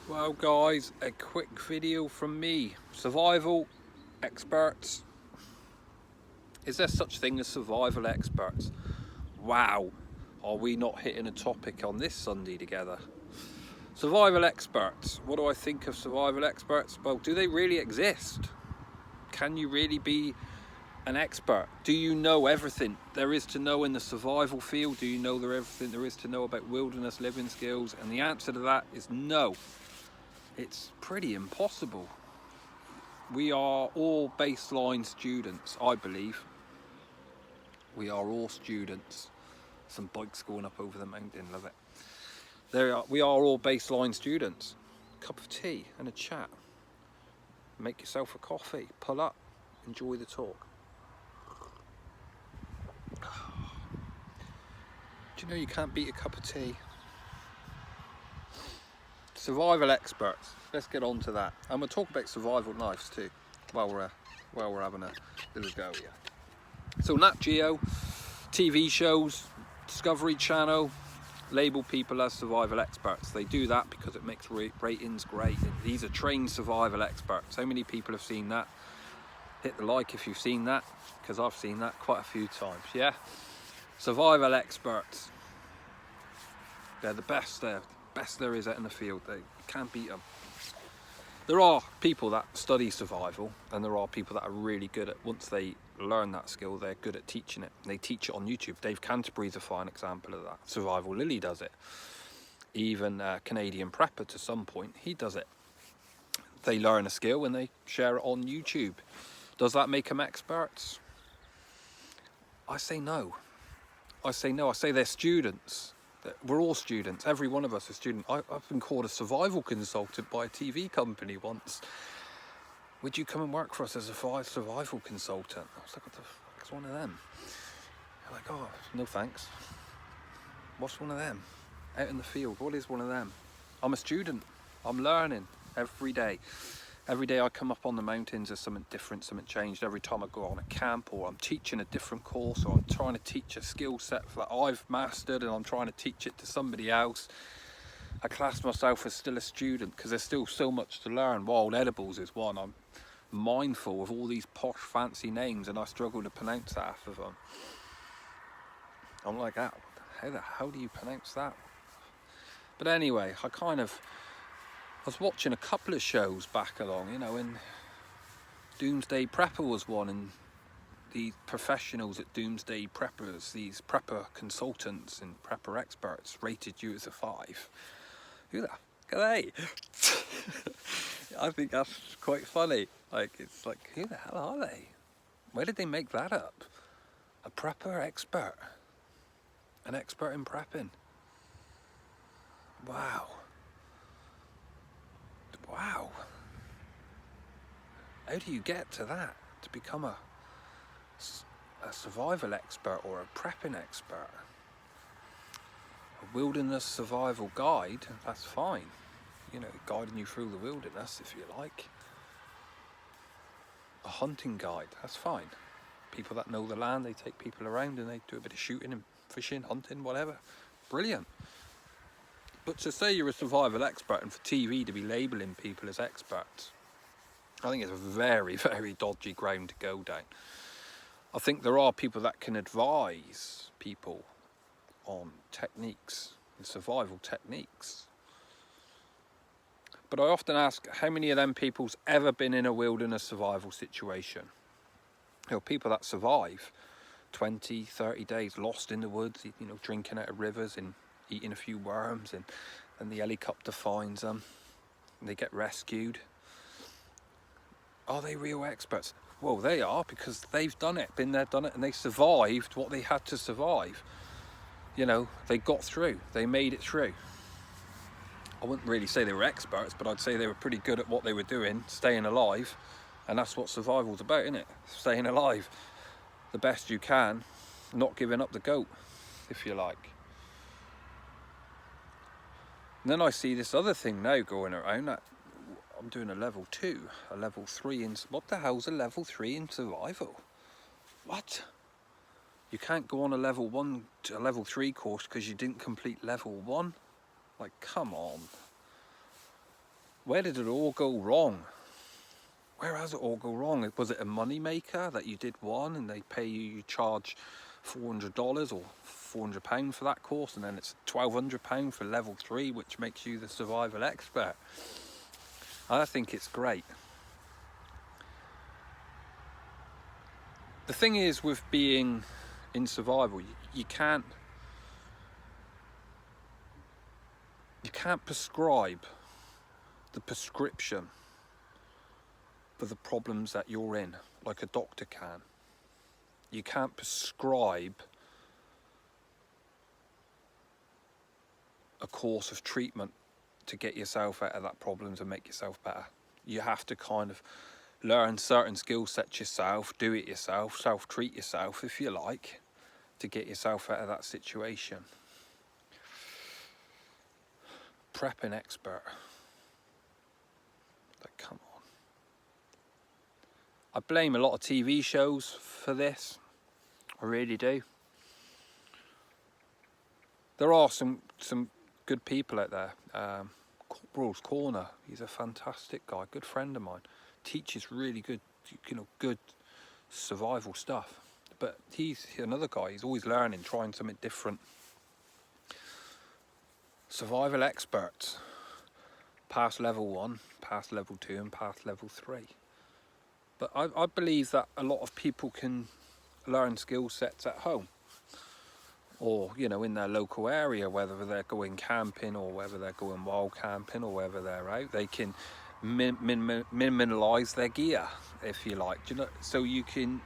Well guys, a quick video from me. Survival experts. Is there such thing as survival experts? Wow, are we not hitting a topic on this Sunday together? Survival experts. What do I think of survival experts? Well, do they really exist? Can you really be an expert? Do you know everything there is to know in the survival field? Do you know everything there is to know about wilderness living skills? And the answer to that is no. It's pretty impossible. We are all baseline students, I believe. We are all students. Some bikes going up over the mountain, love it. We are all baseline students. Cup of tea and a chat. Make yourself a coffee, pull up, enjoy the talk. Do you know you can't beat a cup of tea? Survival experts. Let's get on to that. And we'll talk about survival knives too, while we're having a little go here. So Nat Geo, TV shows, Discovery Channel, label people as survival experts. They do that because it makes ratings great. These are trained survival experts. How many people have seen that? Hit the like if you've seen that, because I've seen that quite a few times. Yeah, survival experts. They're the best there is out in the field. They can't beat them. There are people that study survival, and there are people that are really good at, once they learn that skill, they're good at teaching it. They teach it on YouTube. Dave Canterbury's a fine example of that. Survival Lily does it. Even Canadian Prepper, to some point, he does it. They learn a skill and they share it on YouTube. Does that make them experts? I say no. I say they're students. We're all students. Every one of us is a student. I've been called a survival consultant by a TV company once. Would you come and work for us as a survival consultant? I was like, what the fuck is one of them? They're like, oh, no thanks. What's one of them? Out in the field, what is one of them? I'm a student. I'm learning every day. Every day I come up on the mountains, there's something different, something changed. Every time I go on a camp, or I'm teaching a different course, or I'm trying to teach a skill set that I've mastered and I'm trying to teach it to somebody else, I class myself as still a student because there's still so much to learn. Wild edibles is one. I'm mindful of all these posh fancy names and I struggle to pronounce half of them. I'm like, how the hell do you pronounce that? But anyway, I was watching a couple of shows back along, and Doomsday Prepper was one, and the professionals at Doomsday Preppers, these prepper consultants and prepper experts, rated you as a 5. Who the fuck are they? I think that's quite funny. It's like, who the hell are they? Where did they make that up? A prepper expert. An expert in prepping. Wow. Wow. How do you get to that? To become a survival expert or a prepping expert? A wilderness survival guide, that's fine. Guiding you through the wilderness, if you like. A hunting guide, that's fine. People that know the land, they take people around and they do a bit of shooting and fishing, hunting, whatever. Brilliant. But to say you're a survival expert and for TV to be labelling people as experts, I think it's a very, very dodgy ground to go down. I think there are people that can advise people on techniques and survival techniques. But I often ask, how many of them people's ever been in a wilderness survival situation? People that survive 20, 30 days lost in the woods, drinking out of rivers and eating a few worms, and the helicopter finds them and they get rescued. Are they real experts? Well, they are, because they've done it, been there, done it, and they survived what they had to survive. They got through, they made it through. I wouldn't really say they were experts, but I'd say they were pretty good at what they were doing, staying alive. And that's what survival's about, isn't it? Staying alive the best you can, not giving up the goat, if you like. And then I see this other thing now going around that I'm doing a level 2, a level 3 in... What the hell's a level 3 in survival? What? You can't go on a level 1 to a level 3 course because you didn't complete level 1? Like, come on. where did it all go wrong? Where has it all go wrong? Was it a money maker that you did one and they pay you, you charge $400 or £400 for that course, and then it's £1,200 for level 3, which makes you the survival expert? I think it's great. The thing is with being in survival, you can't prescribe the prescription for the problems that you're in like a doctor can. You can't prescribe a course of treatment to get yourself out of that problems and make yourself better. You have to kind of learn certain skill sets yourself, do it yourself, self-treat yourself if you like, to get yourself out of that situation. Prepping expert. Like, come on. I blame a lot of TV shows for this. I really do. There are some good people out there. Corporal's Corner, he's a fantastic guy, good friend of mine. Teaches really good, good survival stuff. But he's another guy, he's always learning, trying something different. Survival experts. Past level 1, past level 2 and past level 3. But I believe that a lot of people can learn skill sets at home. Or, in their local area, whether they're going camping or whether they're going wild camping or whether they're out, they can minimalise their gear, if you like, so you can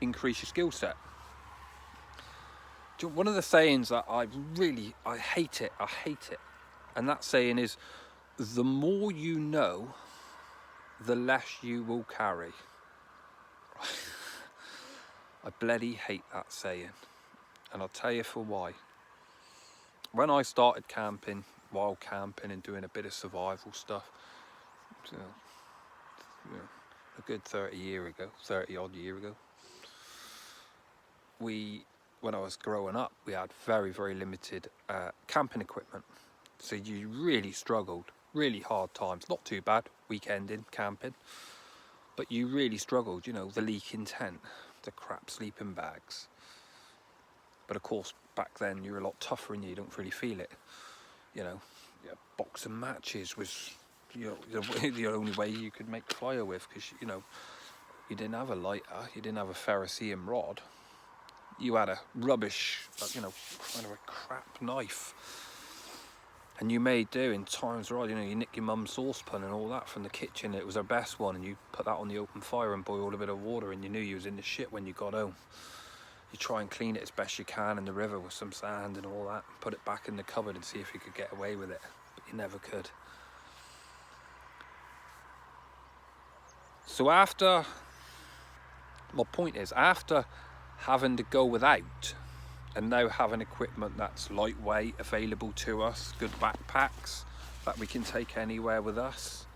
increase your skill set. One of the sayings that I hate it, and that saying is, the more you know, the less you will carry. I bloody hate that saying. And I'll tell you for why. When I started camping, wild camping and doing a bit of survival stuff, a good 30 odd year ago, when I was growing up, we had very, very limited camping equipment. So you really struggled, really hard times. Not too bad, weekending, camping. But you really struggled, the leaking tent, the crap sleeping bags. But of course, back then you're a lot tougher and you don't really feel it. A box of matches was the only way you could make fire with, because you didn't have a lighter, you didn't have a ferrocerium rod. You had a rubbish, kind of a crap knife. And you made do in times right, you nick your mum's saucepan and all that from the kitchen. It was her best one, and you put that on the open fire and boiled a bit of water, and you knew you was in the shit when you got home. You try and clean it as best you can in the river with some sand and all that. Put it back in the cupboard and see if you could get away with it. But you never could. So my point is, after having to go without and now having equipment that's lightweight, available to us, good backpacks that we can take anywhere with us,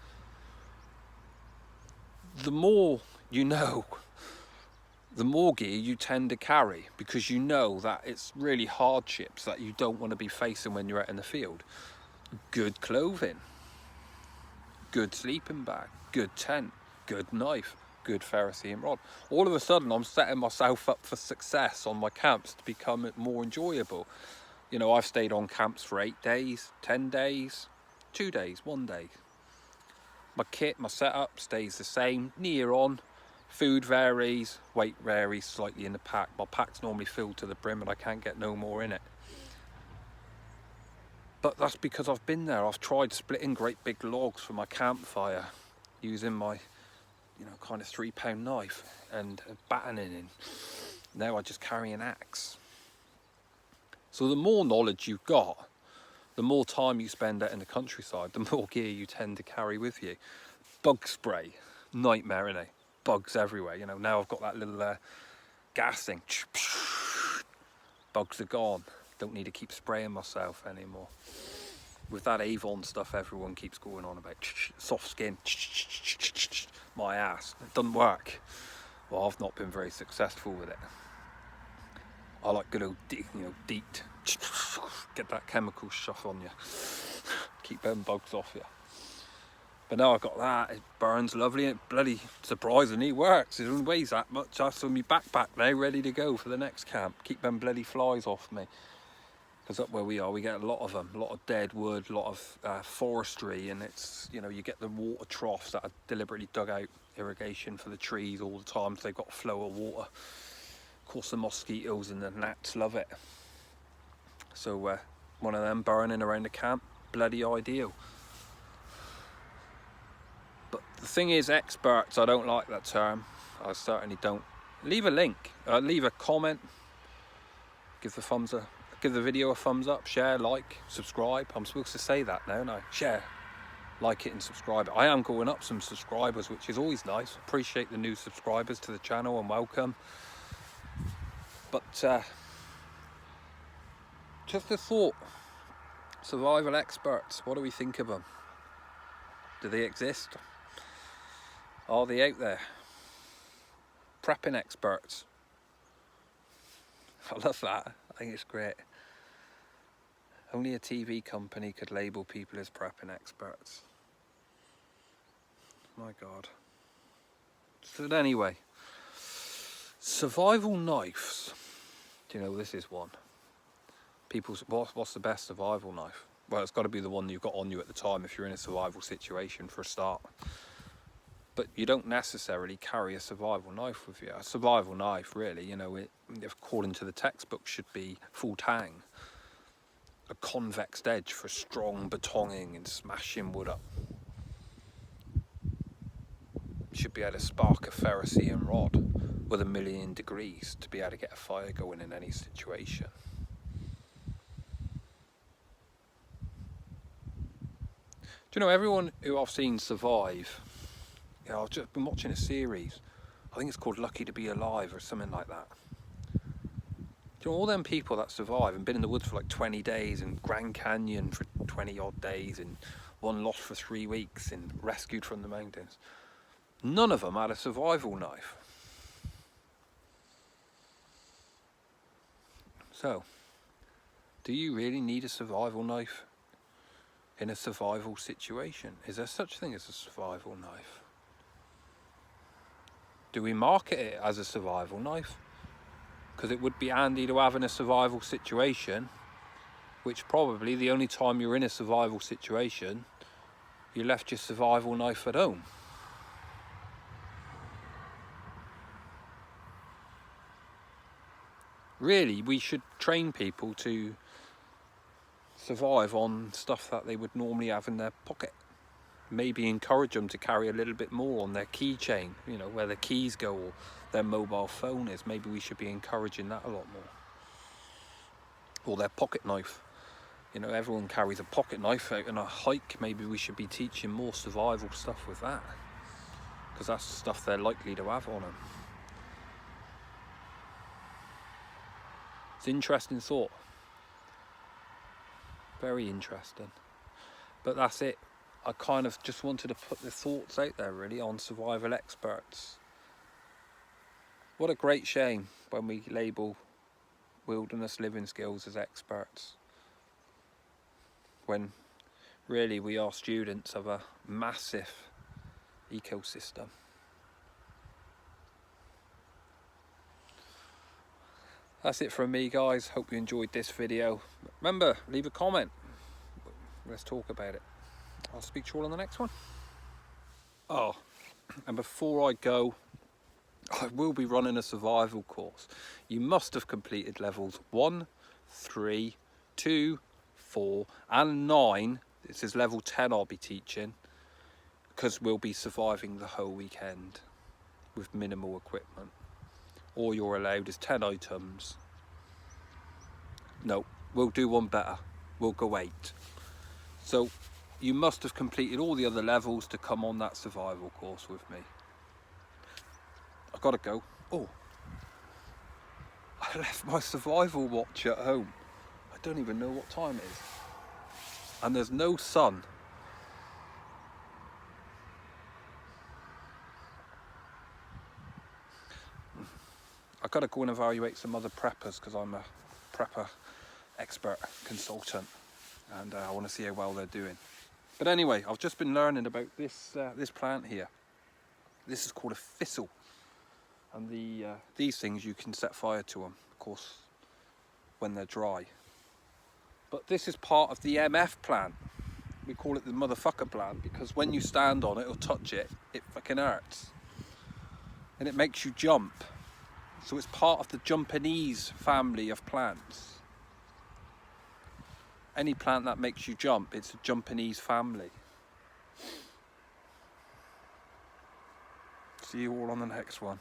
the more you know, the more gear you tend to carry, because you know that it's really hardships that you don't want to be facing when you're out in the field. Good clothing, good sleeping bag, good tent, good knife, good ferrocerium rod. All of a sudden I'm setting myself up for success on my camps to become more enjoyable. I've stayed on camps for 8 days, 10 days, 2 days, 1 day. My kit, my setup stays the same, near on. Food varies, weight varies slightly in the pack. My pack's normally filled to the brim and I can't get no more in it. But that's because I've been there. I've tried splitting great big logs for my campfire using my, kind of 3-pound knife and battening in. Now I just carry an axe. So the more knowledge you've got, the more time you spend out in the countryside, the more gear you tend to carry with you. Bug spray, nightmare, innit? Bugs everywhere, now I've got that little gas thing. Bugs are gone. Don't need to keep spraying myself anymore. With that Avon stuff everyone keeps going on about, soft skin, my ass, it doesn't work. Well, I've not been very successful with it. I like good old DEET, get that chemical stuff on you, keep them bugs off you. But now I've got that, it burns lovely and it bloody surprisingly works. It only weighs that much. That's on my backpack now, ready to go for the next camp. Keep them bloody flies off me. Because up where we are, we get a lot of them, a lot of dead wood, a lot of forestry, and it's, you know, you get the water troughs that are deliberately dug out, irrigation for the trees all the time, so they've got a flow of water. Of course, the mosquitoes and the gnats love it. So one of them burning around the camp, bloody ideal. But the thing is, experts, I don't like that term. I certainly don't. Leave a link, leave a comment, give the video a thumbs up, share, like, subscribe. I'm supposed to say that now, no? Share, like it and subscribe. I am going up some subscribers, which is always nice. Appreciate the new subscribers to the channel and welcome. But just a thought, survival experts, what do we think of them? Do they exist? Are they out there? Prepping experts. I love that. I think it's great. Only a TV company could label people as prepping experts. My God. So anyway, survival knives. Do you know, this is one. What's the best survival knife? Well, it's got to be the one you've got on you at the time if you're in a survival situation for a start. But you don't necessarily carry a survival knife with you. A survival knife, really, you know, according to the textbook, should be full tang. A convex edge for strong betoning and smashing wood up. Should be able to spark a ferrocerium rod with 1,000,000 degrees to be able to get a fire going in any situation. Do you know, everyone who I've seen survive, you know, I've just been watching a series, I think it's called Lucky to Be Alive or something like that. Do you know, all them people that survive and been in the woods for like 20 days and Grand Canyon for 20 odd days and one lost for 3 weeks and rescued from the mountains, none of them had a survival knife. So, do you really need a survival knife in a survival situation? Is there such a thing as a survival knife? Do we market it as a survival knife? Because it would be handy to have in a survival situation, which probably the only time you're in a survival situation, you left your survival knife at home. Really, we should train people to survive on stuff that they would normally have in their pocket. Maybe encourage them to carry a little bit more on their keychain, you know, where their keys go or their mobile phone is. Maybe we should be encouraging that a lot more. Or their pocket knife. You know, everyone carries a pocket knife out on a hike. Maybe we should be teaching more survival stuff with that, because that's the stuff they're likely to have on them. It's an interesting thought. Very interesting. But that's it. I kind of just wanted to put the thoughts out there, really, on survival experts. What a great shame when we label wilderness living skills as experts, when really we are students of a massive ecosystem. That's it from me, guys. Hope you enjoyed this video. Remember, leave a comment. Let's talk about it. I'll speak to you all on the next one. Oh, and before I go, I will be running a survival course. You must have completed levels 1, 3, 2, 4 and 9. This is level 10 I'll be teaching, because we'll be surviving the whole weekend with minimal equipment. All you're allowed is 10 items. No, we'll do one better. We'll go 8. So you must have completed all the other levels to come on that survival course with me. I've got to go. Oh, I left my survival watch at home. I don't even know what time it is. And there's no sun. I've got to go and evaluate some other preppers, because I'm a prepper expert consultant, and I want to see how well they're doing. But anyway, I've just been learning about this this plant here. This is called a thistle, and these things you can set fire to them, of course, when they're dry. But this is part of the MF plant. We call it the motherfucker plant because when you stand on it or touch it, it fucking hurts, and it makes you jump. So it's part of the Japanese family of plants. Any plant that makes you jump, it's a Japanese family. See you all on the next one.